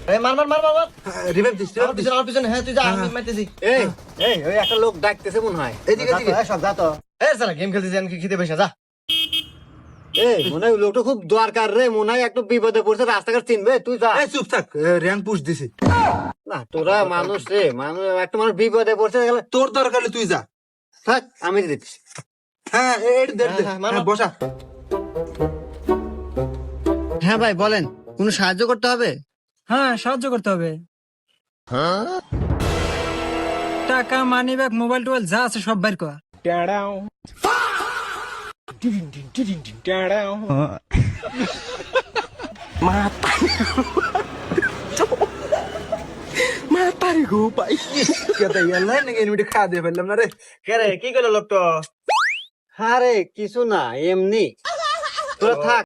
এই মার মার মার মার মার রিভাইভ দিস আমার পিছনে হ্যাঁ তুই যা আমি মারতেছি এই এই ওই একটা লোক ডাকতেছে মনে হয় এদিকে এদিকে সব যা তো এই সালা গেম খেলতেছি আমি খেতে বসে যা এই মনে হয় লোকটা খুব দরকার রে মনে হয় একটু বিপদে পড়ছে রাস্তাঘাট চিনবে তুই যা এই চুপ থাক র্যাঙ্ক পুশ দিছি না তোরা মানুষ রে মানুষ একটা মানুষ বিপদে পড়ছে গেলে তোর দরকার হলে তুই যা থাক আমি দিচ্ছি হ্যাঁ এই দে দে হ্যাঁ, মারো। হ্যাঁ, বসা হ্যাঁ ভাই বলেন কোনো সাহায্য করতে হবে হ্যাঁ সাহায্য করতে হবে টাকা মানি ব্যাগ মোবাইল টোবাইল যা আছে সব বের কর মাতারি গো ভাই কেতে গেল নাকি এমনি খাওয়া দিয়ে ফেললাম না রে কে রে কি করলো লোকটা আরে কিছু না এমনি তোরা থাক